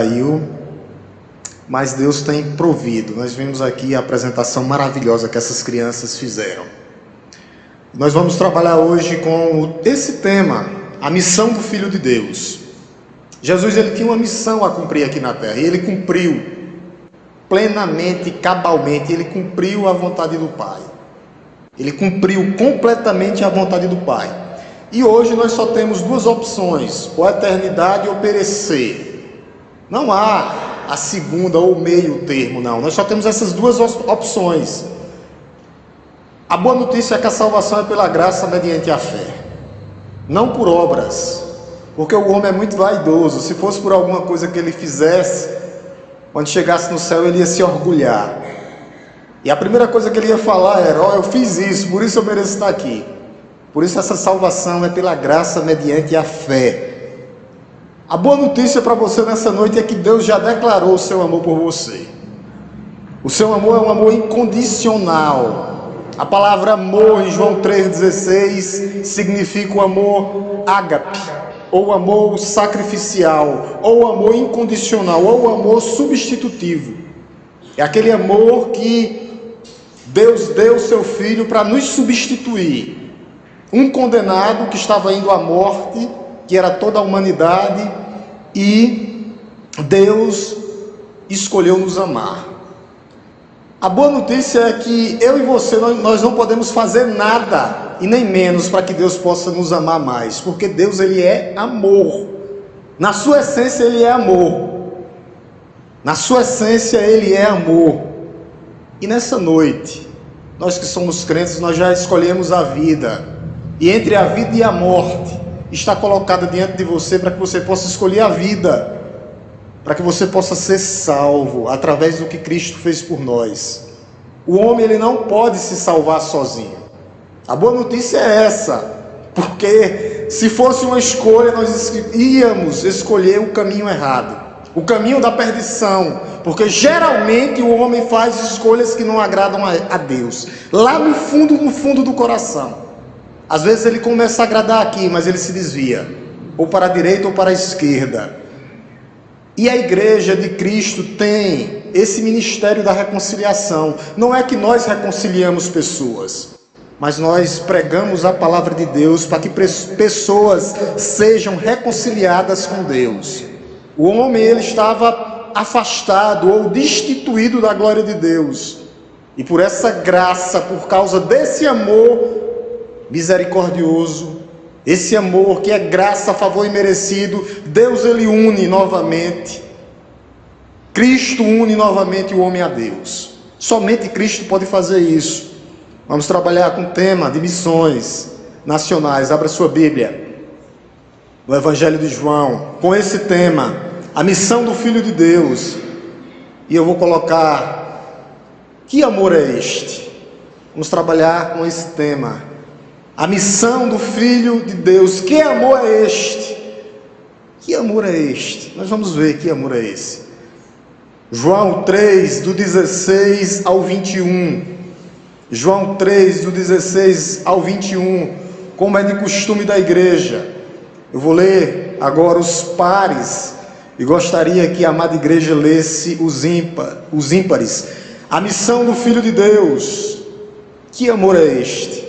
caiu, mas Deus tem provido. Nós vimos aqui a apresentação maravilhosa que essas crianças fizeram. Nós vamos trabalhar hoje com esse tema, a missão do Filho de Deus. Jesus, ele tinha uma missão a cumprir aqui na terra, e ele cumpriu plenamente, cabalmente, ele cumpriu a vontade do Pai. Ele cumpriu completamente a vontade do Pai. E hoje nós só temos duas opções, ou a eternidade ou perecer. Não há a segunda ou meio termo, não. Nós só temos essas duas opções. A boa notícia é que a salvação é pela graça mediante a fé, não por obras, porque o homem é muito vaidoso. Se fosse por alguma coisa que ele fizesse, quando chegasse no céu ele ia se orgulhar. E a primeira coisa que ele ia falar era: eu fiz isso, por isso eu mereço estar aqui. Por isso essa salvação é pela graça mediante a fé. A boa notícia para você nessa noite é que Deus já declarou o seu amor por você. O seu amor é um amor incondicional. A palavra amor em João 3,16 significa o amor ágape, ou amor sacrificial, ou amor incondicional, ou amor substitutivo. É aquele amor que Deus deu o seu Filho para nos substituir. Um condenado que estava indo à morte, que era toda a humanidade, e Deus escolheu nos amar. A boa notícia é que eu e você, nós não podemos fazer nada, e nem menos, para que Deus possa nos amar mais, porque Deus, ele é amor. Na sua essência ele é amor. Na sua essência ele é amor. E nessa noite, nós que somos crentes, nós já escolhemos a vida, e entre a vida e a morte está colocada diante de você para que você possa escolher a vida, para que você possa ser salvo através do que Cristo fez por nós. O homem, ele não pode se salvar sozinho. A boa notícia é essa, porque se fosse uma escolha, nós íamos escolher o caminho errado, o caminho da perdição, porque geralmente o homem faz escolhas que não agradam a Deus, lá no fundo do coração. Às vezes ele começa a agradar aqui, mas ele se desvia, ou para a direita ou para a esquerda. E a igreja de Cristo tem esse ministério da reconciliação. Não é que nós reconciliamos pessoas, mas nós pregamos a palavra de Deus para que pessoas sejam reconciliadas com Deus. O homem, ele estava afastado ou destituído da glória de Deus. E por essa graça, por causa desse amor misericordioso, esse amor que é graça, favor imerecido, Deus, ele une novamente. Cristo une novamente o homem a Deus. Somente Cristo pode fazer isso. Vamos trabalhar com o tema de missões nacionais. Abra sua Bíblia no Evangelho de João, com esse tema, a missão do Filho de Deus. E eu vou colocar: que amor é este? Vamos trabalhar com esse tema, a missão do Filho de Deus. Que amor é este? Que amor é este? Nós vamos ver que amor é esse. João 3, do 16 ao 21. João 3, do 16 ao 21. Como é de costume da igreja, eu vou ler agora os pares, e gostaria que a amada igreja lesse os ímpares. A missão do Filho de Deus. Que amor é este?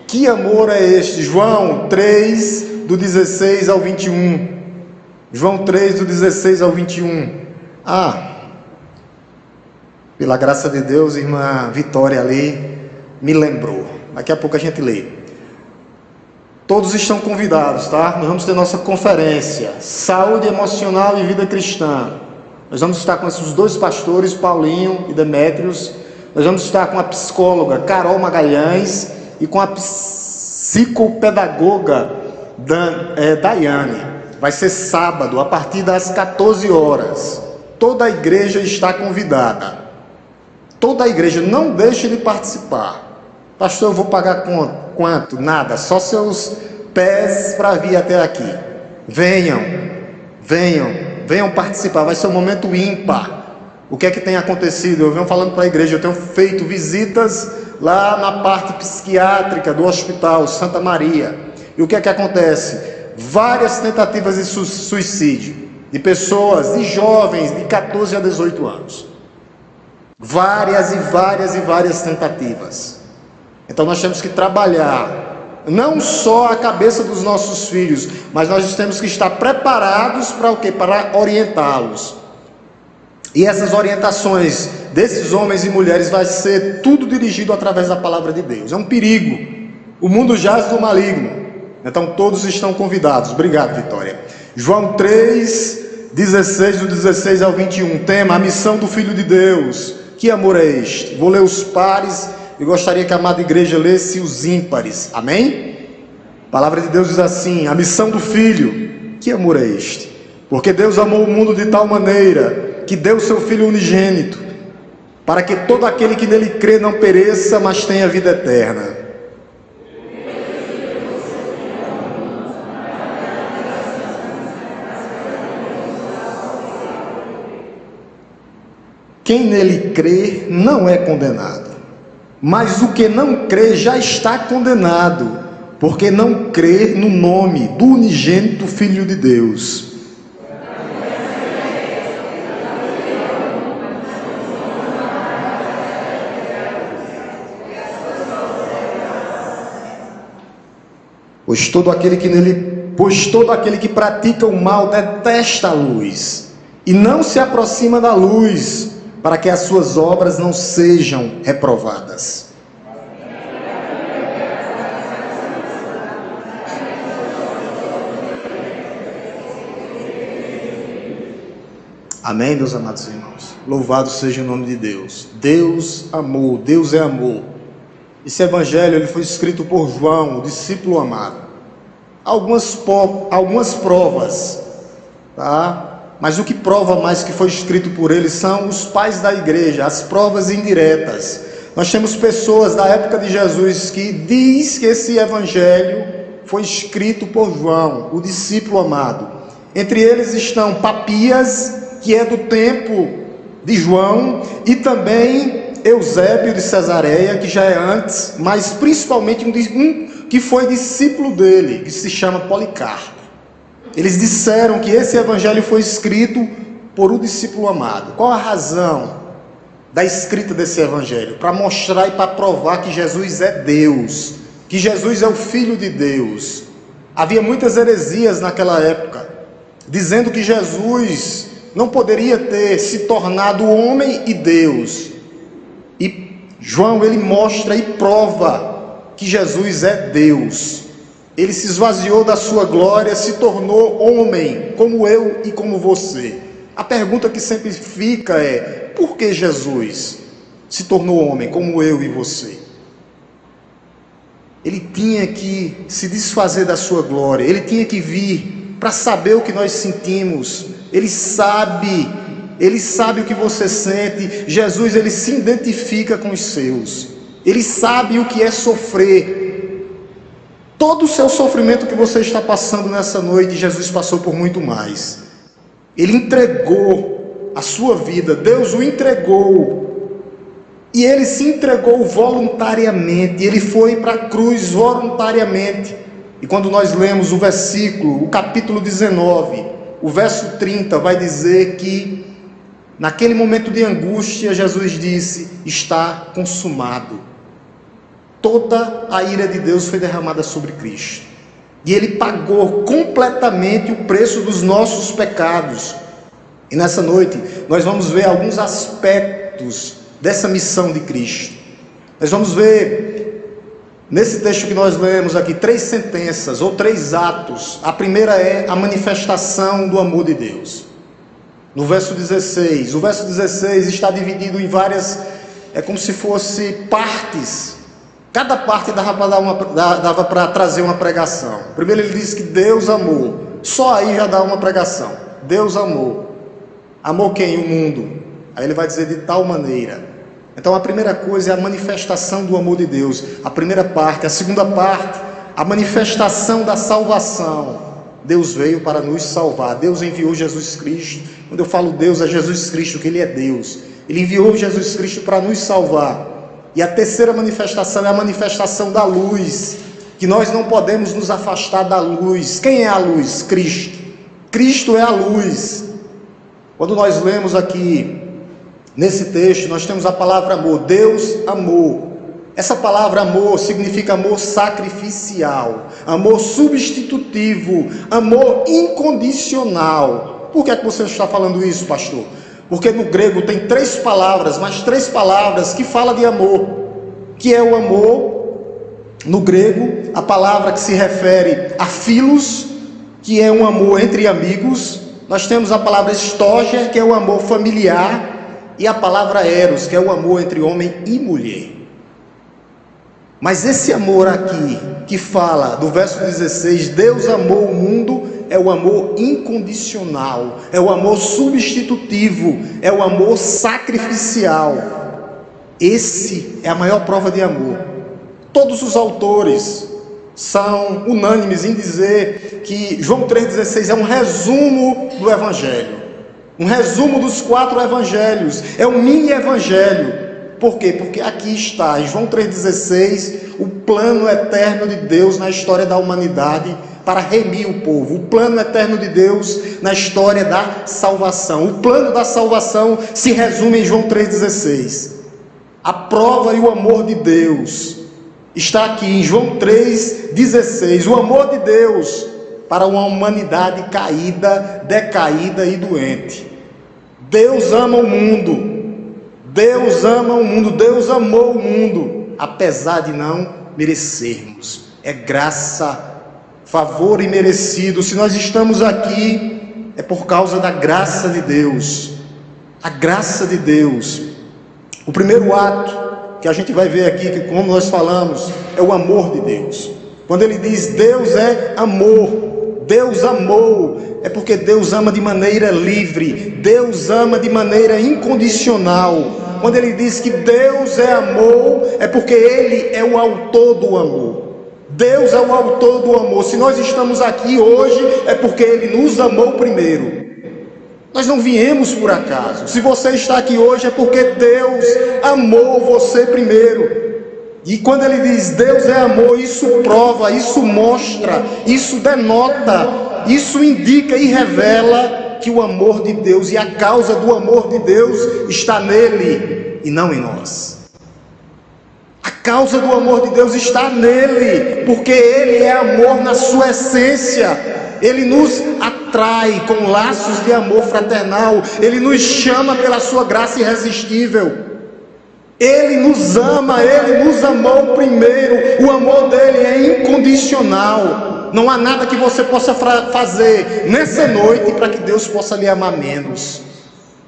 Que amor é este? João 3, do 16 ao 21. João 3, do 16 ao 21. Pela graça de Deus, irmã Vitória ali me lembrou. Daqui a pouco a gente lê. Todos estão convidados, tá? Nós vamos ter nossa conferência, Saúde Emocional e Vida Cristã. Nós vamos estar com esses dois pastores, Paulinho e Demétrios. Nós vamos estar com a psicóloga Carol Magalhães e com a psicopedagoga Daiane. Vai ser sábado, a partir das 14 horas. Toda a igreja está convidada. Toda a igreja, não deixe de participar. Pastor, eu vou pagar quanto? Nada, só seus pés para vir até aqui. Venham participar, vai ser um momento ímpar. O que é que tem acontecido? Eu venho falando para a igreja, eu tenho feito visitas lá na parte psiquiátrica do Hospital Santa Maria. E o que é que acontece? Várias tentativas de suicídio. de pessoas, de jovens de 14 a 18 anos. Várias e várias e várias tentativas. Então nós temos que trabalhar não só a cabeça dos nossos filhos, mas nós temos que estar preparados para o quê? Para orientá-los. E essas orientações desses homens e mulheres vai ser tudo dirigido através da palavra de Deus. É um perigo. O mundo jaz do maligno. Então todos estão convidados. Obrigado, Vitória. João 3, 16, do 16 ao 21. Tema: a missão do Filho de Deus. Que amor é este? Vou ler os pares e gostaria que a amada igreja lesse os ímpares. Amém? A palavra de Deus diz assim: a missão do Filho. Que amor é este? Porque Deus amou o mundo de tal maneira que deu o seu Filho unigênito, para que todo aquele que nele crê não pereça, mas tenha vida eterna. Quem nele crê não é condenado, mas o que não crê já está condenado, porque não crê no nome do unigênito Filho de Deus. Pois todo aquele que pratica o mal detesta a luz e não se aproxima da luz, para que as suas obras não sejam reprovadas. Amém, meus amados irmãos? Louvado seja o nome de Deus. Deus amou, Deus é amor. Esse evangelho ele foi escrito por João, o discípulo amado. Algumas provas, tá? Mas o que prova mais que foi escrito por ele são os pais da igreja, as provas indiretas. Nós temos pessoas da época de Jesus que diz que esse evangelho foi escrito por João, o discípulo amado. Entre eles estão Papias, que é do tempo de João, e também Eusébio de Cesareia, que já é antes, mas principalmente um que foi discípulo dele, que se chama Policarpo. Eles disseram que esse evangelho foi escrito por um discípulo amado. Qual a razão da escrita desse evangelho? Para mostrar e para provar que Jesus é Deus, que Jesus é o Filho de Deus. Havia muitas heresias naquela época, dizendo que Jesus não poderia ter se tornado homem e Deus. E João, ele mostra e prova que Jesus é Deus. Ele se esvaziou da sua glória, se tornou homem, como eu e como você. A pergunta que sempre fica é: por que Jesus se tornou homem, como eu e você? Ele tinha que se desfazer da sua glória, ele tinha que vir para saber o que nós sentimos. Ele sabe o que você sente. Jesus, ele se identifica com os seus. Ele sabe o que é sofrer. Todo o seu sofrimento que você está passando nessa noite, Jesus passou por muito mais. Ele entregou a sua vida, Deus o entregou. E ele se entregou voluntariamente, ele foi para a cruz voluntariamente. E quando nós lemos o versículo, o capítulo 19, o verso 30, vai dizer que naquele momento de angústia, Jesus disse: está consumado. Toda a ira de Deus foi derramada sobre Cristo. E ele pagou completamente o preço dos nossos pecados. E nessa noite, nós vamos ver alguns aspectos dessa missão de Cristo. Nós vamos ver, nesse texto que nós lemos aqui, 3 sentenças ou 3 atos. A primeira é a manifestação do amor de Deus. No verso 16, o verso 16 está dividido em várias, é como se fosse partes. Cada parte dava para trazer uma pregação. Primeiro ele diz que Deus amou. Só aí já dá uma pregação. Deus amou. Amou quem? O mundo. Aí ele vai dizer de tal maneira. Então a primeira coisa é a manifestação do amor de Deus. A primeira parte. A segunda parte, a manifestação da salvação. Deus veio para nos salvar. Deus enviou Jesus Cristo. Quando eu falo Deus, é Jesus Cristo, que Ele é Deus. Ele enviou Jesus Cristo para nos salvar. E a terceira manifestação é a manifestação da luz, que nós não podemos nos afastar da luz. Quem é a luz? Cristo. Cristo é a luz. Quando nós lemos aqui, nesse texto, nós temos a palavra amor. Deus amou. Essa palavra amor significa amor sacrificial, amor substitutivo, amor incondicional. Por que é que você está falando isso, pastor? Porque no grego tem 3 palavras, mas 3 palavras que falam de amor, que é o amor, no grego, a palavra que se refere a filos, que é um amor entre amigos. Nós temos a palavra storge, que é o amor familiar, e a palavra eros, que é o amor entre homem e mulher. Mas esse amor aqui, que fala do verso 16, Deus amou o mundo, é o amor incondicional, é o amor substitutivo, é o amor sacrificial. Esse é a maior prova de amor. Todos os autores são unânimes em dizer que João 3,16 é um resumo do Evangelho, um resumo dos 4 Evangelhos, é um mini Evangelho. Por quê? Porque aqui está, em João 3,16, o plano eterno de Deus na história da humanidade para remir o povo, o plano eterno de Deus na história da salvação. O plano da salvação se resume em João 3,16. A prova e o amor de Deus está aqui em João 3,16. O amor de Deus para uma humanidade caída, decaída e doente. Deus ama o mundo. Deus ama o mundo, Deus amou o mundo, apesar de não merecermos. É graça, favor imerecido. Se nós estamos aqui, é por causa da graça de Deus. A graça de Deus. O primeiro ato que a gente vai ver aqui, que como nós falamos, é o amor de Deus. Quando ele diz Deus é amor, Deus amou, é porque Deus ama de maneira livre, Deus ama de maneira incondicional. Quando ele diz que Deus é amor, é porque Ele é o autor do amor. Deus é o autor do amor. Se nós estamos aqui hoje, é porque Ele nos amou primeiro. Nós não viemos por acaso. Se você está aqui hoje, é porque Deus amou você primeiro. E quando ele diz Deus é amor, isso prova, isso mostra, isso denota, isso indica e revela que o amor de Deus e a causa do amor de Deus está nele e não em nós. A causa do amor de Deus está nele, porque ele é amor na sua essência. Ele nos atrai com laços de amor fraternal, ele nos chama pela sua graça irresistível. Ele nos ama, ele nos amou primeiro. O amor dele é incondicional. Não há nada que você possa fazer nessa noite para que Deus possa lhe amar menos.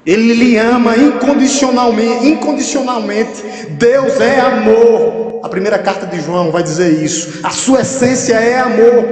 Ele lhe ama incondicionalmente. Deus é amor. A primeira carta de João vai dizer isso. A sua essência é amor.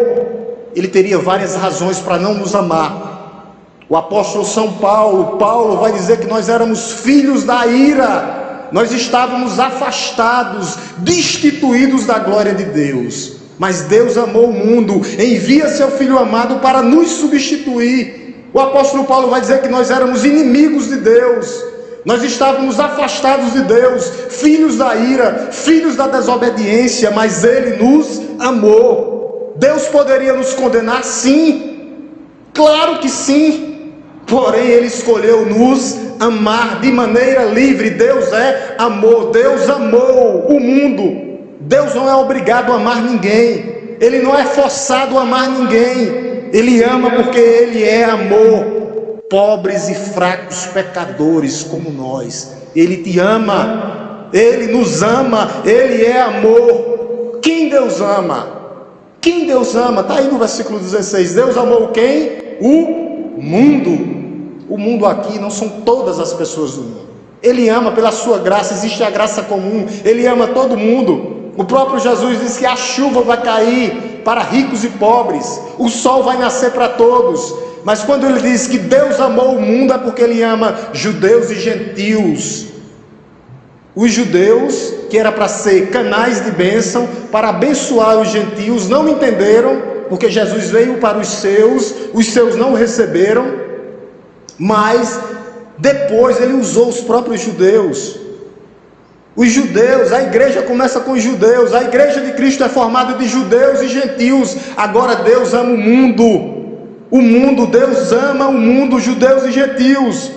Ele teria várias razões para não nos amar. O apóstolo São Paulo vai dizer que nós éramos filhos da ira. Nós estávamos afastados, destituídos da glória de Deus. Mas Deus amou o mundo, envia seu Filho amado para nos substituir. O apóstolo Paulo vai dizer que nós éramos inimigos de Deus. Nós estávamos afastados de Deus, filhos da ira, filhos da desobediência, mas Ele nos amou. Deus poderia nos condenar? Sim, claro que sim. Porém, Ele escolheu nos amar de maneira livre. Deus é amor, Deus amou o mundo. Deus não é obrigado a amar ninguém, Ele não é forçado a amar ninguém. Ele ama porque Ele é amor. Pobres e fracos pecadores como nós, Ele te ama, Ele nos ama, Ele é amor. Quem Deus ama? Quem Deus ama? Está aí no versículo 16. Deus amou quem? O mundo. O mundo aqui não são todas as pessoas do mundo. Ele ama pela sua graça, existe a graça comum. Ele ama todo mundo. O próprio Jesus diz que a chuva vai cair para ricos e pobres, o sol vai nascer para todos. Mas quando ele diz que Deus amou o mundo, é porque ele ama judeus e gentios. Os judeus, que era para ser canais de bênção, para abençoar os gentios, não entenderam, porque Jesus veio para os seus não o receberam. Mas depois ele usou os próprios judeus. Os judeus, a igreja começa com os judeus, a igreja de Cristo é formada de judeus e gentios. Agora Deus ama o mundo. O mundo, Deus ama o mundo, judeus e gentios,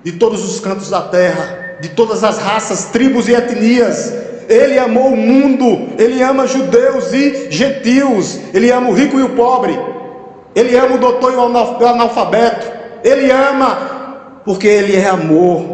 de todos os cantos da terra, de todas as raças, tribos e etnias. Ele amou o mundo, Ele ama judeus e gentios, Ele ama o rico e o pobre, Ele ama o doutor e o analfabeto, Ele ama porque Ele é amor,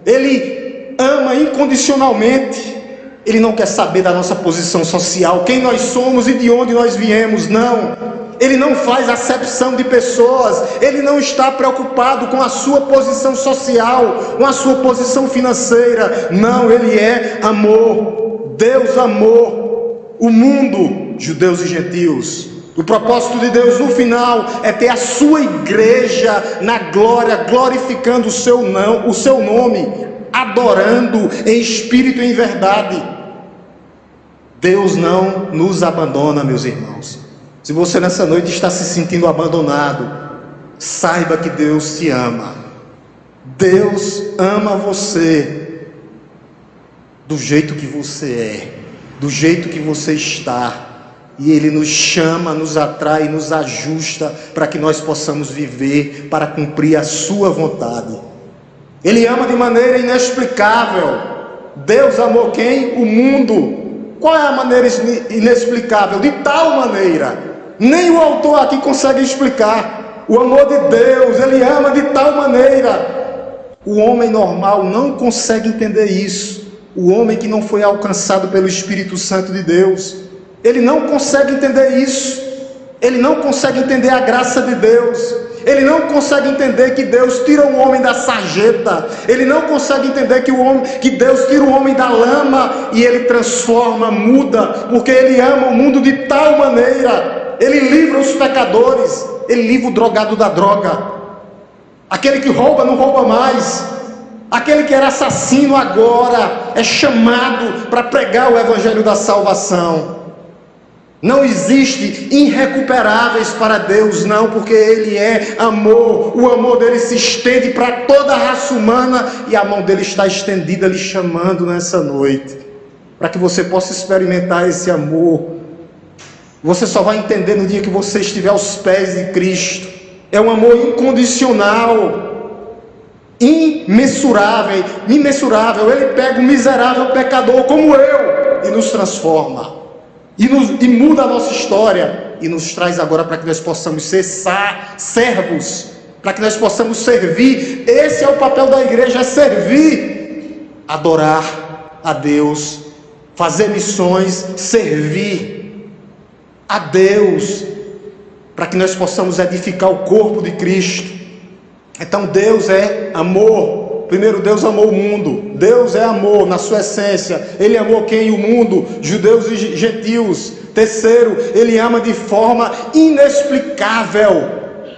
Ele ama incondicionalmente. Ele não quer saber da nossa posição social, quem nós somos e de onde nós viemos, não. Ele não faz acepção de pessoas, Ele não está preocupado com a sua posição social, com a sua posição financeira, não, Ele é amor. Deus amou o mundo, judeus e gentios. O propósito de Deus no final é ter a sua igreja na glória, glorificando o seu nome, adorando em espírito e em verdade. Deus não nos abandona, meus irmãos. Se você nessa noite está se sentindo abandonado, saiba que Deus te ama. Deus ama você do jeito que você é, do jeito que você está. E Ele nos chama, nos atrai, nos ajusta para que nós possamos viver, para cumprir a sua vontade. Ele ama de maneira inexplicável. Deus amou quem? O mundo. Qual é a maneira inexplicável? De tal maneira, nem o autor aqui consegue explicar. O amor de Deus, Ele ama de tal maneira. O homem normal não consegue entender isso. O homem que não foi alcançado pelo Espírito Santo de Deus, ele não consegue entender isso. Ele não consegue entender a graça de Deus. Ele não consegue entender que Deus tira o homem da sarjeta. Ele não consegue entender que Deus tira o homem da lama e Ele transforma, muda, porque Ele ama o mundo de tal maneira. Ele livra os pecadores, Ele livra o drogado da droga. Aquele que rouba não rouba mais. Aquele que era assassino agora é chamado para pregar o evangelho da salvação. Não existe irrecuperáveis para Deus, não, porque Ele é amor. O amor dele se estende para toda a raça humana e a mão dele está estendida, lhe chamando nessa noite, para que você possa experimentar esse amor. Você só vai entender no dia que você estiver aos pés de Cristo. É um amor incondicional, imensurável. Ele pega um miserável pecador como eu e nos transforma. E muda a nossa história e nos traz agora para que nós possamos ser servos, para que nós possamos servir. Esse é o papel da igreja, é servir, adorar a Deus, fazer missões, servir a Deus, para que nós possamos edificar o corpo de Cristo. Então Deus é amor. Primeiro, Deus amou o mundo. Deus é amor na sua essência. Ele amou quem? O mundo, judeus e gentios. Terceiro, Ele ama de forma inexplicável,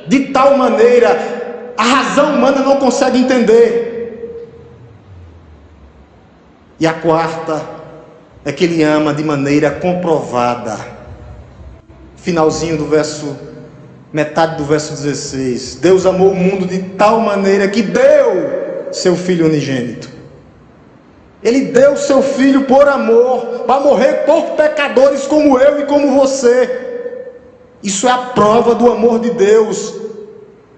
de tal maneira a razão humana não consegue entender. E a quarta é que Ele ama de maneira comprovada. Finalzinho do metade do verso 16. Deus amou o mundo de tal maneira que deu seu Filho unigênito. Ele deu seu Filho por amor, para morrer por pecadores como eu e como você. Isso é a prova do amor de Deus.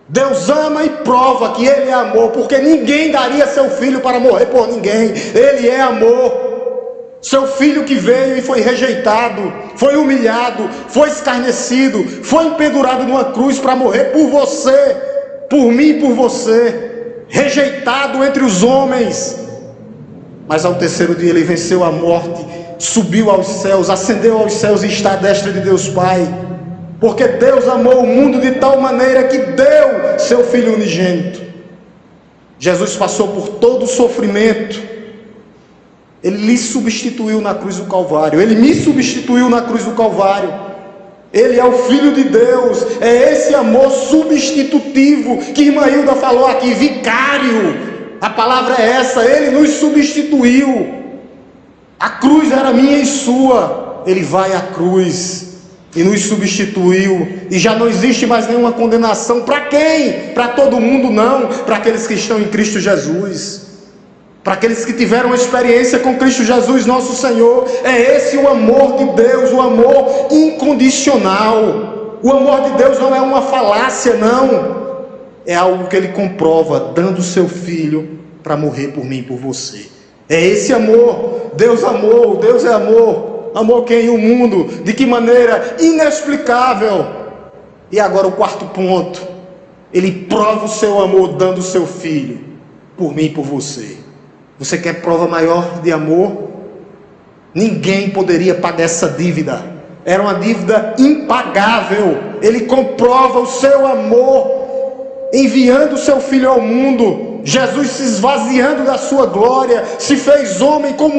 Deus ama e prova que Ele é amor, porque ninguém daria seu Filho para morrer por ninguém. Ele é amor. Seu Filho que veio e foi rejeitado, foi humilhado, foi escarnecido, foi empendurado numa cruz para morrer por você, por mim e por você. Rejeitado entre os homens, mas ao terceiro dia Ele venceu a morte, subiu aos céus, ascendeu aos céus e está à destra de Deus Pai, porque Deus amou o mundo de tal maneira que deu seu Filho unigênito. Jesus passou por todo o sofrimento. Ele lhe substituiu na cruz do Calvário. Ele me substituiu na cruz do Calvário. Ele é o Filho de Deus. É esse amor substitutivo que irmã Hilda falou aqui, vicário. A palavra é essa. Ele nos substituiu. A cruz era minha e sua. Ele vai à cruz e nos substituiu. E já não existe mais nenhuma condenação. Para quem? Para todo mundo não. Para aqueles que estão em Cristo Jesus. Para aqueles que tiveram uma experiência com Cristo Jesus, nosso Senhor. É esse o amor de Deus, o amor incondicional. O amor de Deus não é uma falácia, não. É algo que Ele comprova, dando o seu Filho para morrer por mim e por você. É esse amor. Deus amou, Deus é amor. Amou quem? O mundo. De que maneira? Inexplicável. E agora o quarto ponto. Ele prova o seu amor dando o seu Filho por mim e por você. Você quer prova maior de amor? Ninguém poderia pagar essa dívida. Era uma dívida impagável. Ele comprova o seu amor enviando o seu Filho ao mundo. Jesus se esvaziando da sua glória, se fez homem como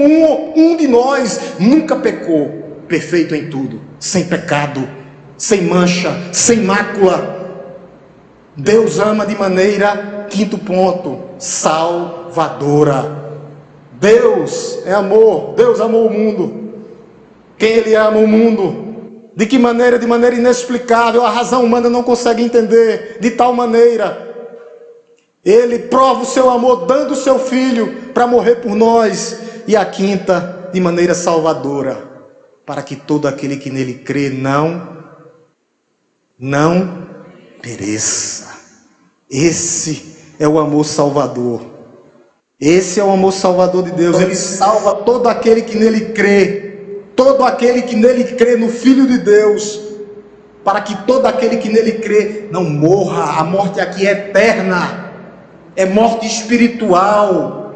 um de nós. Nunca pecou, perfeito em tudo, sem pecado, sem mancha, sem mácula. Deus ama de maneira, quinto ponto, salvadora. Deus é amor. Deus amou o mundo. Quem Ele ama o mundo? De que maneira? De maneira inexplicável. A razão humana não consegue entender. De tal maneira, Ele prova o seu amor dando o seu Filho para morrer por nós. E a quinta, de maneira salvadora, para que todo aquele que nele crê não pereça. Esse é o amor salvador. Esse é o amor salvador de Deus. Ele salva todo aquele que nele crê. Todo aquele que nele crê no Filho de Deus. Para que todo aquele que nele crê não morra. A morte aqui é eterna. É morte espiritual.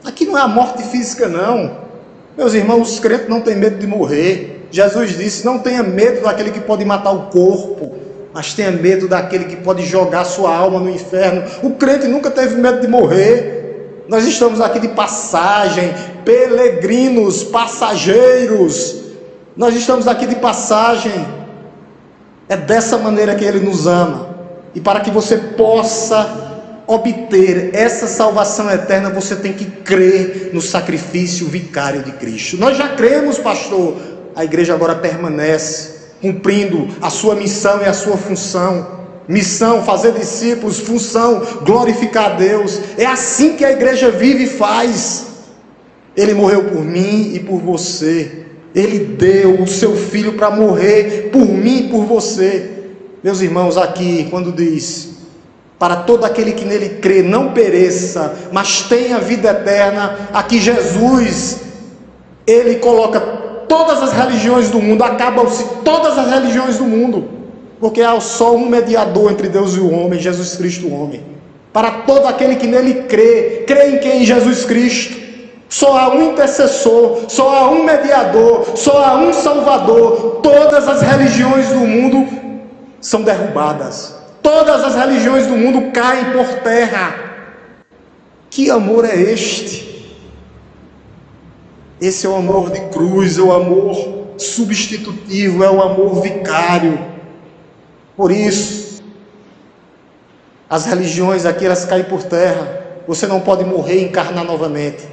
Aqui não é a morte física, não. Meus irmãos, os crentes não têm medo de morrer. Jesus disse, não tenha medo daquele que pode matar o corpo, mas tenha medo daquele que pode jogar sua alma no inferno. O crente nunca teve medo de morrer. Nós estamos aqui de passagem, peregrinos, passageiros. Nós estamos aqui de passagem. É dessa maneira que Ele nos ama. E para que você possa obter essa salvação eterna, você tem que crer no sacrifício vicário de Cristo. Nós já cremos, pastor. A igreja agora permanece, cumprindo a sua missão e a sua função. Missão, fazer discípulos, função, glorificar a Deus. É assim que a igreja vive e faz. Ele morreu por mim e por você. Ele deu o seu Filho para morrer por mim e por você. Meus irmãos, aqui quando diz, para todo aquele que nele crê não pereça, mas tenha vida eterna, aqui Jesus, Ele coloca todas as religiões do mundo, acabam-se todas as religiões do mundo. Porque há só um mediador entre Deus e o homem, Jesus Cristo o homem. Para todo aquele que nele crê, crê em quem? Em Jesus Cristo. Só há um intercessor, só há um mediador, só há um salvador. Todas as religiões do mundo são derrubadas. Todas as religiões do mundo caem por terra. Que amor é este? Esse é o amor de cruz, é o amor substitutivo, é o amor vicário. Por isso, as religiões aqui, elas caem por terra. Você não pode morrer e encarnar novamente,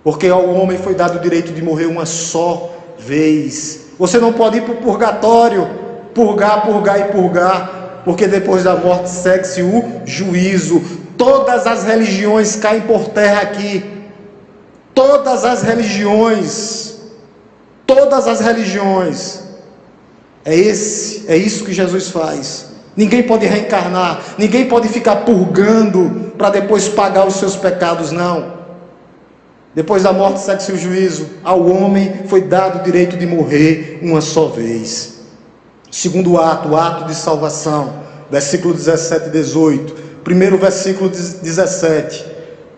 porque ao homem foi dado o direito de morrer uma só vez. Você não pode ir para o purgatório, purgar e purgar, porque depois da morte segue-se o juízo. Todas as religiões caem por terra aqui. Todas as religiões. É isso que Jesus faz. Ninguém pode reencarnar, ninguém pode ficar purgando para depois pagar os seus pecados, não. Depois da morte segue-se o juízo. Ao homem foi dado o direito de morrer uma só vez. Segundo ato, o ato de salvação, versículo 17 e 18. Primeiro versículo 17.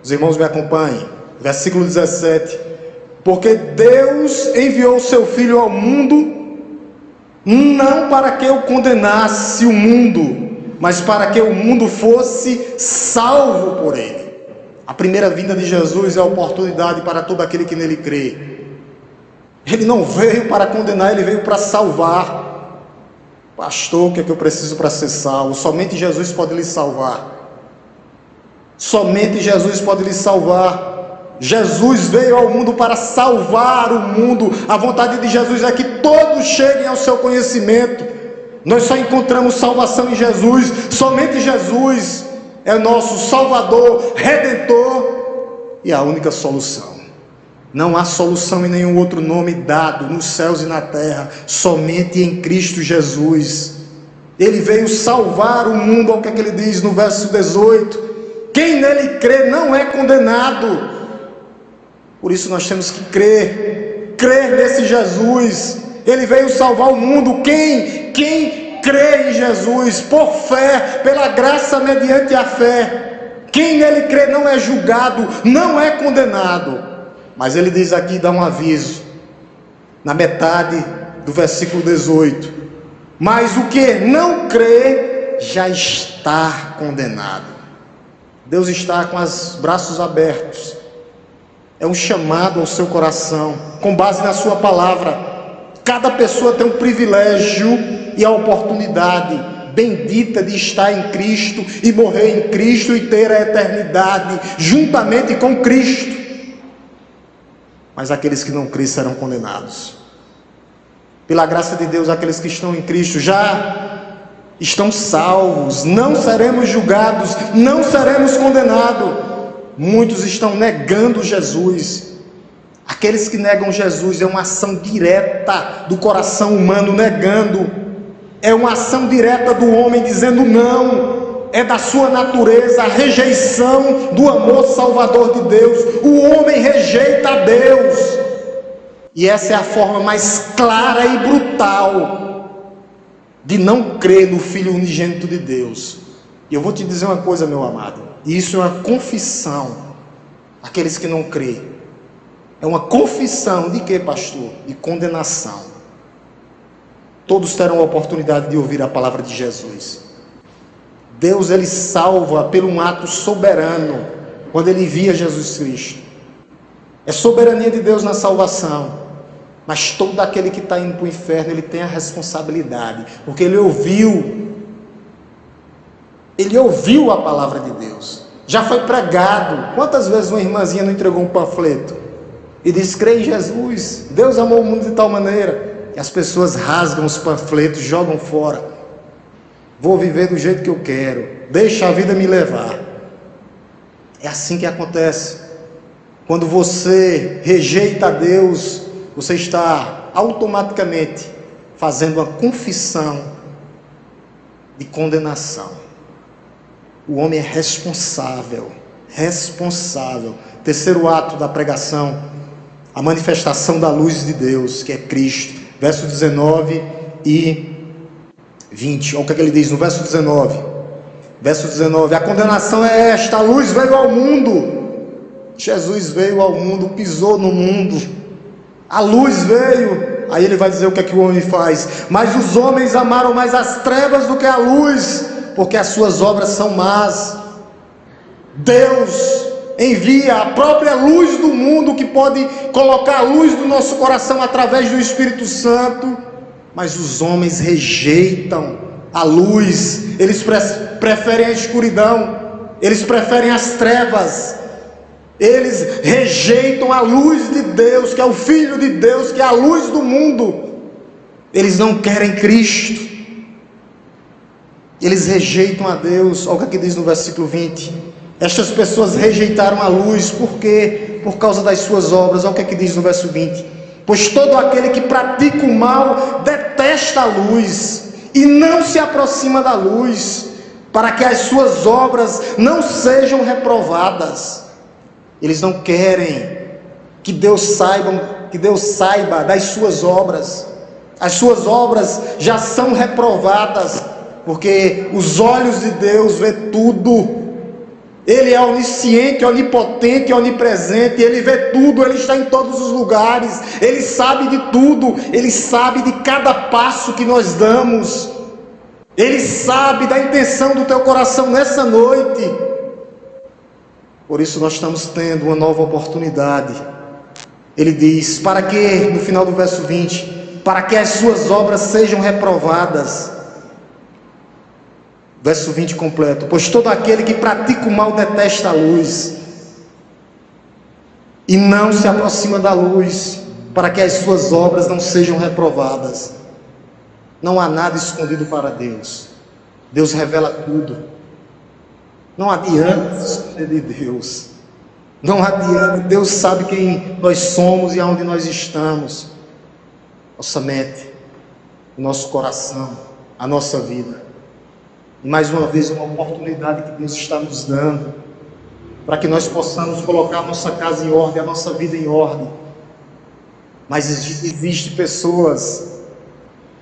Os irmãos me acompanhem. Versículo 17. Porque Deus enviou o seu Filho ao mundo, não para que eu condenasse o mundo, mas para que o mundo fosse salvo por ele. A primeira vinda de Jesus é a oportunidade para todo aquele que nele crê. Ele não veio para condenar, ele veio para salvar. Pastor, o que é que eu preciso para ser salvo? Somente Jesus pode lhe salvar. Somente Jesus pode lhe salvar. Jesus veio ao mundo para salvar o mundo. A vontade de Jesus é que todos cheguem ao seu conhecimento. Nós só encontramos salvação em Jesus. Somente Jesus é nosso Salvador, Redentor e a única solução. Não há solução em nenhum outro nome dado nos céus e na terra, somente em Cristo Jesus. Ele veio salvar o mundo, olha o que é que ele diz no verso 18. Quem nele crê não é condenado. Por isso nós temos que crer nesse Jesus. Ele veio salvar o mundo. Quem crê em Jesus, por fé, pela graça mediante a fé. Quem nele crê não é julgado, não é condenado. Mas ele diz aqui, dá um aviso, na metade do versículo 18. Mas o que não crê já está condenado. Deus está com os braços abertos. É um chamado ao seu coração, com base na sua palavra. Cada pessoa tem um privilégio e a oportunidade bendita de estar em Cristo e morrer em Cristo e ter a eternidade juntamente com Cristo. Mas aqueles que não crêem serão condenados. Pela graça de Deus, aqueles que estão em Cristo já estão salvos, não seremos julgados, não seremos condenados. Muitos estão negando Jesus. Aqueles que negam Jesus é uma ação direta do coração humano negando. É uma ação direta do homem dizendo não. É da sua natureza a rejeição do amor salvador de Deus. O homem rejeita a Deus. E essa é a forma mais clara e brutal de não crer no Filho unigênito de Deus. E eu vou te dizer uma coisa, meu amado. Isso é uma confissão. Aqueles que não creem. É uma confissão de quê, pastor? De condenação. Todos terão a oportunidade de ouvir a palavra de Jesus. Deus, ele salva por um ato soberano, quando ele envia Jesus Cristo. É soberania de Deus na salvação. Mas todo aquele que está indo para o inferno, ele tem a responsabilidade, porque ele ouviu a palavra de Deus. Já foi pregado. Quantas vezes uma irmãzinha não entregou um panfleto e diz: crê em Jesus, Deus amou o mundo de tal maneira. E as pessoas rasgam os panfletos, jogam fora. Vou viver do jeito que eu quero, deixa a vida me levar. É assim que acontece. Quando você rejeita a Deus, você está automaticamente fazendo uma confissão de condenação. O homem é responsável. Terceiro ato da pregação, a manifestação da luz de Deus, que é Cristo. Verso 19 e 20. Olha o que ele diz no verso 19. Verso 19. A condenação é esta: a luz veio ao mundo. Jesus veio ao mundo, pisou no mundo. A luz veio. Aí ele vai dizer o que é que o homem faz. Mas os homens amaram mais as trevas do que a luz, porque as suas obras são más. Deus envia a própria luz do mundo, que pode colocar a luz do nosso coração através do Espírito Santo. Mas os homens rejeitam a luz. Eles preferem a escuridão. Eles preferem as trevas. Eles rejeitam a luz de Deus, que é o Filho de Deus, que é a luz do mundo. Eles não querem Cristo. Eles rejeitam a Deus. Olha o que diz no versículo 20. Estas pessoas rejeitaram a luz. Por quê? Por causa das suas obras. Olha o que diz no verso 20. Pois todo aquele que pratica o mal detesta a luz e não se aproxima da luz, para que as suas obras não sejam reprovadas. Eles não querem que Deus saiba das suas obras. As suas obras já são reprovadas, porque os olhos de Deus vê tudo. Ele é onisciente, onipotente, onipresente. Ele vê tudo, ele está em todos os lugares. Ele sabe de tudo. Ele sabe de cada passo que nós damos. Ele sabe da intenção do teu coração nessa noite. Por isso nós estamos tendo uma nova oportunidade. Ele diz, para que, no final do verso 20, para que as suas obras sejam reprovadas. Verso 20 completo. Pois todo aquele que pratica o mal detesta a luz e não se aproxima da luz, para que as suas obras não sejam reprovadas. Não há nada escondido para Deus. Deus revela tudo. Não adianta se esconder de Deus. Não adianta. Deus sabe quem nós somos e aonde nós estamos. Nossa mente, o nosso coração. a nossa vida. E mais uma vez, uma oportunidade que Deus está nos dando para que nós possamos colocar a nossa casa em ordem, a nossa vida em ordem. Mas existem pessoas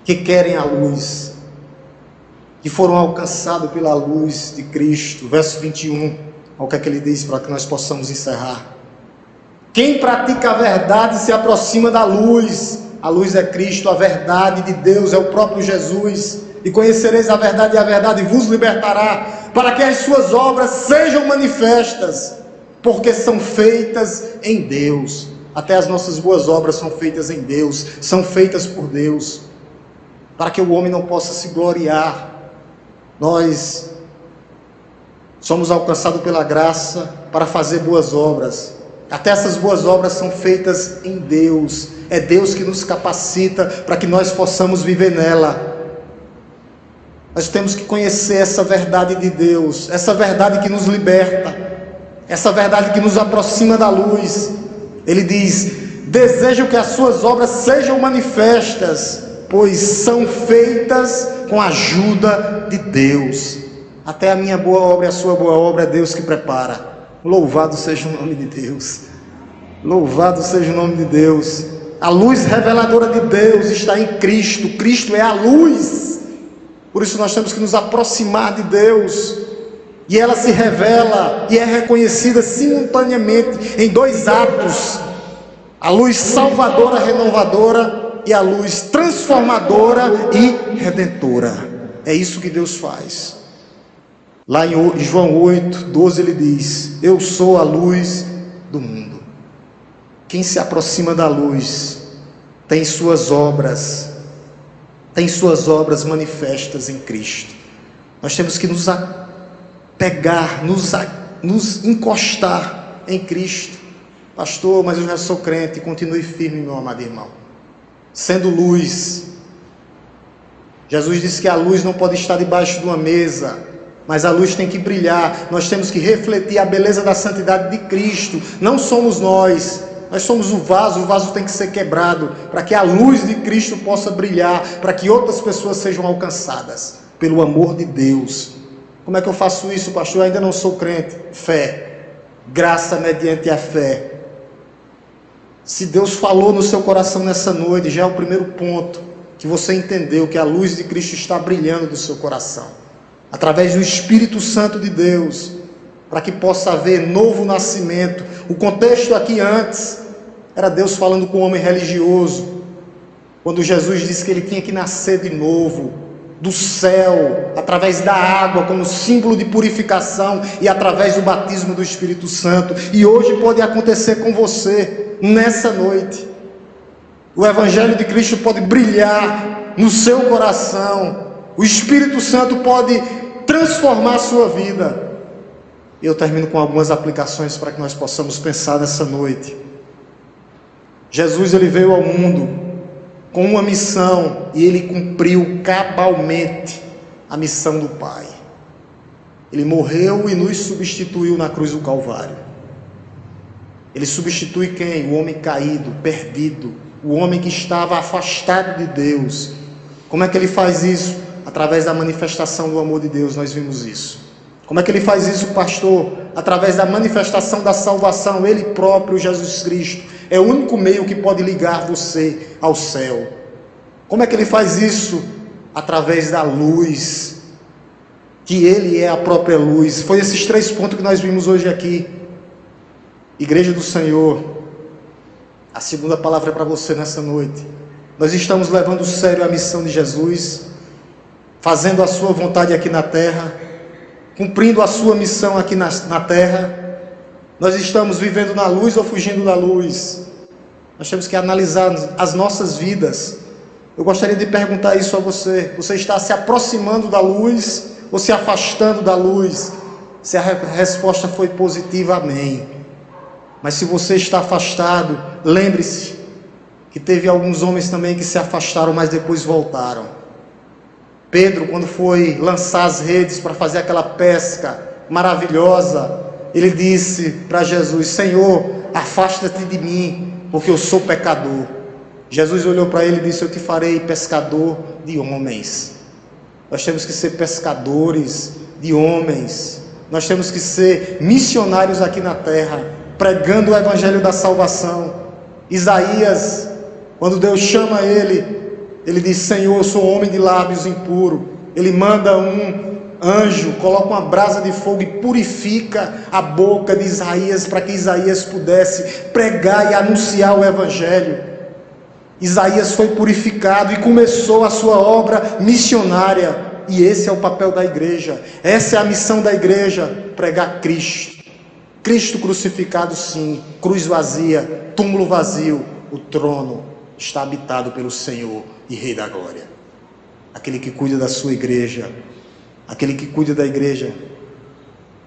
que querem a luz, que foram alcançados pela luz de Cristo. Verso 21, olha o que é que ele diz para que nós possamos encerrar. Quem pratica a verdade se aproxima da luz. A luz é Cristo, a verdade de Deus é o próprio Jesus. E conhecereis a verdade, e a verdade vos libertará, para que as suas obras sejam manifestas, porque são feitas em Deus. Até as nossas boas obras são feitas em Deus, são feitas por Deus, para que o homem não possa se gloriar. Nós somos alcançados pela graça para fazer boas obras. Até essas boas obras são feitas em Deus. É Deus que nos capacita para que nós possamos viver nela. Nós temos que conhecer essa verdade de Deus, essa verdade que nos liberta, essa verdade que nos aproxima da luz. Ele diz: desejo que as suas obras sejam manifestas, pois são feitas com a ajuda de Deus. Até a minha boa obra e a sua boa obra é Deus que prepara. Louvado seja o nome de Deus. Louvado seja o nome de Deus. A luz reveladora de Deus está em Cristo. Cristo é a luz. Por isso nós temos que nos aproximar de Deus. E ela se revela e é reconhecida simultaneamente em dois atos: a luz salvadora, renovadora, e a luz transformadora e redentora. É isso que Deus faz. Lá em João 8:12 ele diz: eu sou a luz do mundo. Quem se aproxima da luz tem suas obras manifestas em Cristo. Nós temos que nos apegar, nos encostar em Cristo. Pastor, mas eu já sou crente. Continue firme, meu amado irmão, sendo luz. Jesus disse que a luz não pode estar debaixo de uma mesa, mas a luz tem que brilhar. Nós temos que refletir a beleza da santidade de Cristo. Não somos nós somos o vaso tem que ser quebrado, para que a luz de Cristo possa brilhar, para que outras pessoas sejam alcançadas pelo amor de Deus. Como é que eu faço isso, pastor? Eu ainda não sou crente. Fé, graça mediante a fé. Se Deus falou no seu coração nessa noite, já é o primeiro ponto, que você entendeu que a luz de Cristo está brilhando do seu coração, através do Espírito Santo de Deus, para que possa haver novo nascimento. O contexto aqui antes era Deus falando com o homem religioso, quando Jesus disse que ele tinha que nascer de novo, do céu, através da água, como símbolo de purificação, e através do batismo do Espírito Santo. E hoje pode acontecer com você, nessa noite. O Evangelho de Cristo pode brilhar no seu coração, o Espírito Santo pode transformar a sua vida. Eu termino com algumas aplicações para que nós possamos pensar nessa noite. Jesus, ele veio ao mundo com uma missão e ele cumpriu cabalmente a missão do Pai. Ele morreu e nos substituiu na cruz do Calvário. Ele substitui quem? O homem caído, perdido, o homem que estava afastado de Deus. Como é que ele faz isso? Através da manifestação do amor de Deus. Nós vimos isso. Como é que ele faz isso, pastor? Através da manifestação da salvação. Ele próprio, Jesus Cristo, é o único meio que pode ligar você ao céu. Como é que ele faz isso? Através da luz, que ele é a própria luz. Foi esses 3 pontos que nós vimos hoje aqui. Igreja do Senhor, a segunda palavra é para você nessa noite. Nós estamos levando a sério a missão de Jesus, fazendo a sua vontade aqui na terra, cumprindo a sua missão aqui na terra. Nós estamos vivendo na luz ou fugindo da luz? Nós temos que analisar as nossas vidas. Eu gostaria de perguntar isso a você: você está se aproximando da luz ou se afastando da luz? Se a resposta foi positiva, amém. Mas se você está afastado, lembre-se que teve alguns homens também que se afastaram, mas depois voltaram. Pedro, quando foi lançar as redes para fazer aquela pesca maravilhosa, ele disse para Jesus: Senhor, afasta-te de mim, porque eu sou pecador. Jesus olhou para ele e disse: eu te farei pescador de homens. nós temos que ser pescadores de homens, nós temos que ser missionários aqui na terra, pregando o evangelho da salvação. Isaías, quando Deus chama ele diz: Senhor, eu sou homem de lábios impuros. Ele manda um anjo, coloca uma brasa de fogo e purifica a boca de Isaías, para que Isaías pudesse pregar e anunciar o evangelho. Isaías foi purificado e começou a sua obra missionária. E esse é o papel da igreja, essa é a missão da igreja: pregar Cristo. Cristo crucificado, sim, cruz vazia, túmulo vazio, o trono está habitado pelo Senhor e Rei da Glória. Aquele que cuida da sua igreja, aquele que cuida da igreja.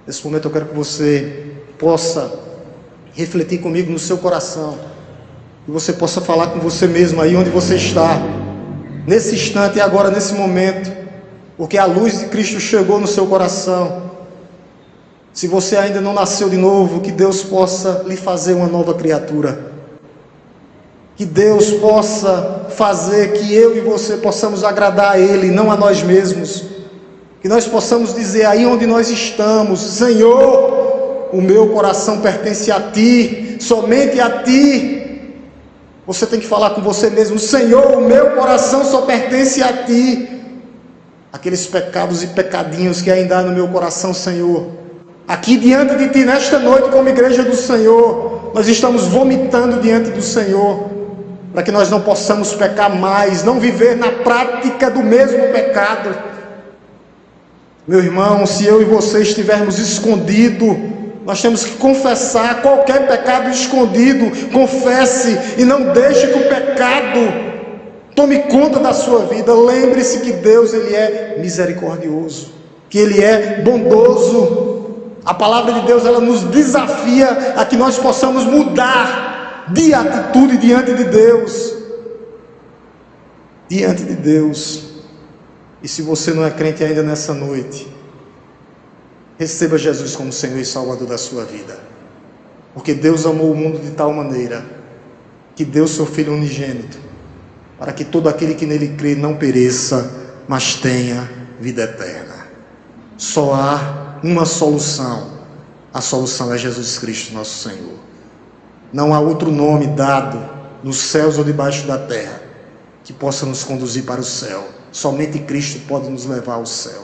Nesse momento eu quero que você possa refletir comigo no seu coração, que você possa falar com você mesmo aí onde você está, nesse instante e agora, nesse momento, porque a luz de Cristo chegou no seu coração. Se você ainda não nasceu de novo, que Deus possa lhe fazer uma nova criatura, que Deus possa fazer que eu e você possamos agradar a Ele, não a nós mesmos, que nós possamos dizer aí onde nós estamos: Senhor, o meu coração pertence a Ti, somente a Ti. Você tem que falar com você mesmo: Senhor, o meu coração só pertence a Ti. Aqueles pecados e pecadinhos que ainda há no meu coração, Senhor, aqui diante de Ti, nesta noite, como igreja do Senhor, nós estamos vomitando diante do Senhor, para que nós não possamos pecar mais, não viver na prática do mesmo pecado. Meu irmão, se eu e você estivermos escondidos, nós temos que confessar qualquer pecado escondido. Confesse e não deixe que o pecado tome conta da sua vida. Lembre-se que Deus, Ele é misericordioso, que Ele é bondoso. A palavra de Deus, ela nos desafia a que nós possamos mudar de atitude diante de Deus. Diante de Deus. E se você não é crente ainda nessa noite, receba Jesus como Senhor e Salvador da sua vida. Porque Deus amou o mundo de tal maneira que deu seu Filho unigênito, para que todo aquele que nele crê não pereça, mas tenha vida eterna. Só há uma solução. A solução é Jesus Cristo, nosso Senhor. Não há outro nome dado nos céus ou debaixo da terra que possa nos conduzir para o céu. Somente Cristo pode nos levar ao céu.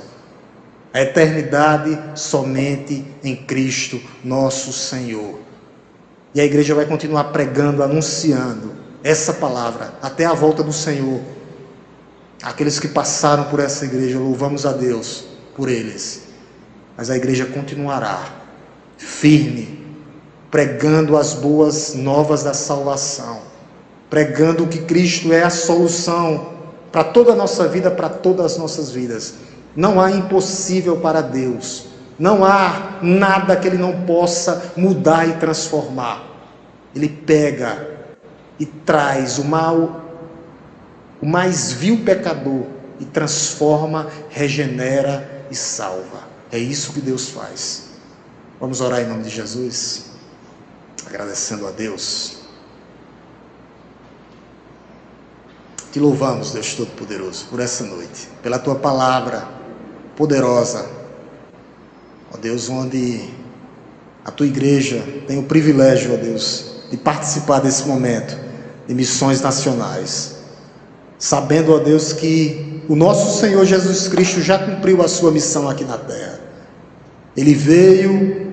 A eternidade somente em Cristo, nosso Senhor. E a igreja vai continuar pregando, anunciando essa palavra até a volta do Senhor. Aqueles que passaram por essa igreja, louvamos a Deus por eles. Mas a igreja continuará firme, pregando as boas novas da salvação, pregando que Cristo é a solução para toda a nossa vida, para todas as nossas vidas. Não há impossível para Deus, não há nada que Ele não possa mudar e transformar. Ele pega e traz o mais vil pecador e transforma, regenera e salva. É isso que Deus faz. Vamos orar em nome de Jesus, agradecendo a Deus. Te louvamos, Deus Todo-Poderoso, por essa noite, pela Tua palavra poderosa, ó Deus, onde a Tua igreja tem o privilégio, ó Deus, de participar desse momento de missões nacionais, sabendo, ó Deus, que o nosso Senhor Jesus Cristo já cumpriu a sua missão aqui na terra. Ele veio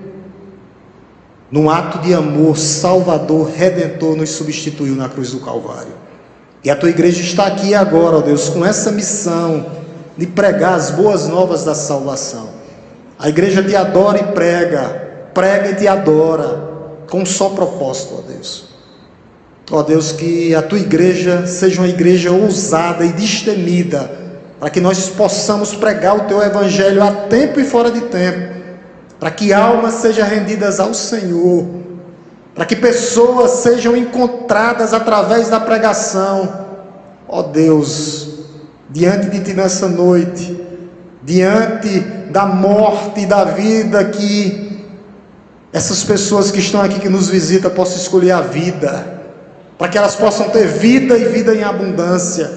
num ato de amor salvador, redentor, nos substituiu na cruz do Calvário. E a Tua igreja está aqui agora, ó Deus, com essa missão de pregar as boas novas da salvação. A igreja te adora e prega, prega e te adora, com um só propósito, ó Deus. Ó Deus, que a Tua igreja seja uma igreja ousada e destemida, para que nós possamos pregar o Teu evangelho a tempo e fora de tempo, para que almas sejam rendidas ao Senhor, para que pessoas sejam encontradas através da pregação. Ó Deus, diante de Ti nessa noite, diante da morte e da vida, que essas pessoas que estão aqui, que nos visitam, possam escolher a vida, para que elas possam ter vida e vida em abundância.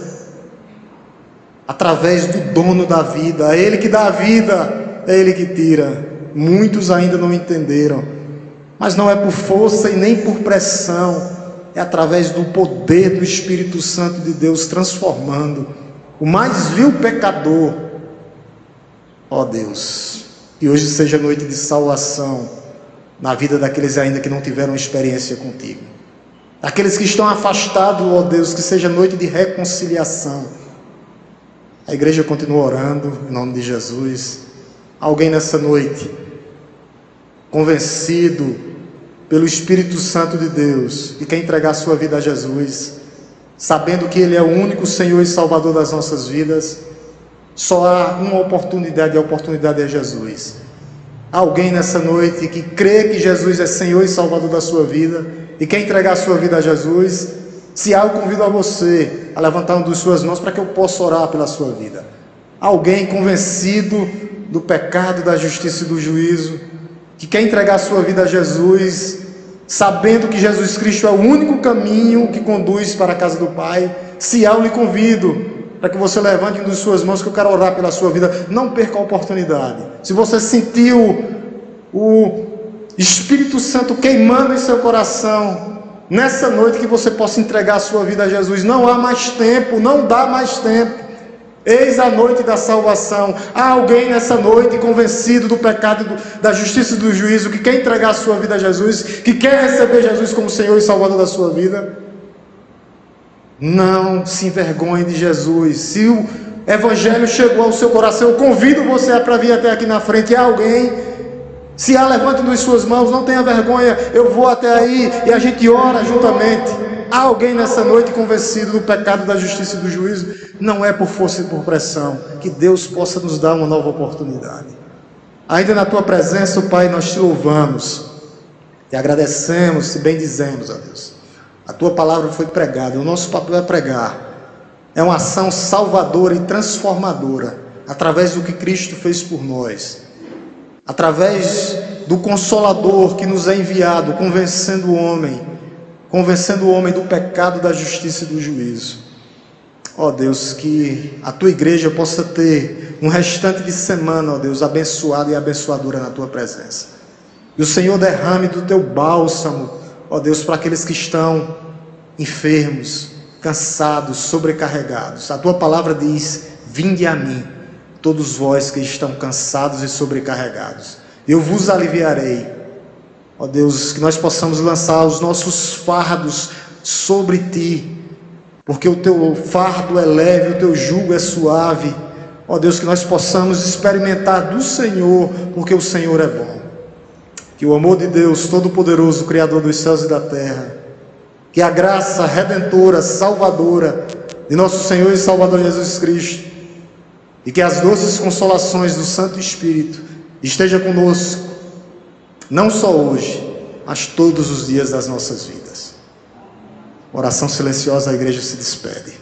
através do dono da vida. É Ele que dá a vida, é Ele que tira. Muitos ainda não entenderam, mas não é por força e nem por pressão, é através do poder do Espírito Santo de Deus transformando o mais vil pecador. Ó Deus, que hoje seja noite de salvação na vida daqueles ainda que não tiveram experiência contigo, aqueles que estão afastados, ó Deus, que seja noite de reconciliação. A igreja continua orando em nome de Jesus. Alguém nessa noite, convencido pelo Espírito Santo de Deus, e quer entregar sua vida a Jesus, sabendo que Ele é o único Senhor e Salvador das nossas vidas, só há uma oportunidade, e a oportunidade é Jesus. Alguém nessa noite que crê que Jesus é Senhor e Salvador da sua vida, e quer entregar sua vida a Jesus, se há, eu convido a você a levantar uma das suas mãos para que eu possa orar pela sua vida. Alguém convencido do pecado, da justiça e do juízo, que quer entregar sua vida a Jesus, sabendo que Jesus Cristo é o único caminho que conduz para a casa do Pai. Se há, eu lhe convido para que você levante uma de suas mãos, que eu quero orar pela sua vida. Não perca a oportunidade. Se você sentiu o Espírito Santo queimando em seu coração nessa noite, que você possa entregar a sua vida a Jesus. Não há mais tempo, não dá mais tempo. Eis a noite da salvação. Há alguém nessa noite convencido do pecado, da justiça e do juízo, que quer entregar a sua vida a Jesus, que quer receber Jesus como Senhor e Salvador da sua vida? Não se envergonhe de Jesus. Se o Evangelho chegou ao seu coração, eu convido você para vir até aqui na frente. Há alguém? Se há, levante as suas mãos, não tenha vergonha, eu vou até aí e a gente ora juntamente. Há alguém nessa noite convencido do pecado, da justiça e do juízo? Não é por força e por pressão. Que Deus possa nos dar uma nova oportunidade. Ainda na tua presença, Pai, nós te louvamos, te agradecemos, te bendizemos, ó Deus. A tua palavra foi pregada, o nosso papel é pregar. É uma ação salvadora e transformadora, através do que Cristo fez por nós, através do Consolador que nos é enviado, convencendo o homem do pecado, da justiça e do juízo. Ó Deus, que a tua igreja possa ter um restante de semana, ó Deus, abençoada e abençoadora na tua presença. E o Senhor derrame do teu bálsamo, ó Deus, para aqueles que estão enfermos, cansados, sobrecarregados. A tua palavra diz: vinde a mim, todos vós que estão cansados e sobrecarregados, eu vos aliviarei. Ó Deus, que nós possamos lançar os nossos fardos sobre ti, porque o teu fardo é leve, o teu jugo é suave. Ó Deus, que nós possamos experimentar do Senhor, porque o Senhor é bom. Que o amor de Deus Todo-Poderoso, Criador dos céus e da terra, que a graça redentora, salvadora de nosso Senhor e Salvador Jesus Cristo, e que as doces consolações do Santo Espírito esteja conosco, não só hoje, mas todos os dias das nossas vidas. Oração silenciosa, a igreja se despede.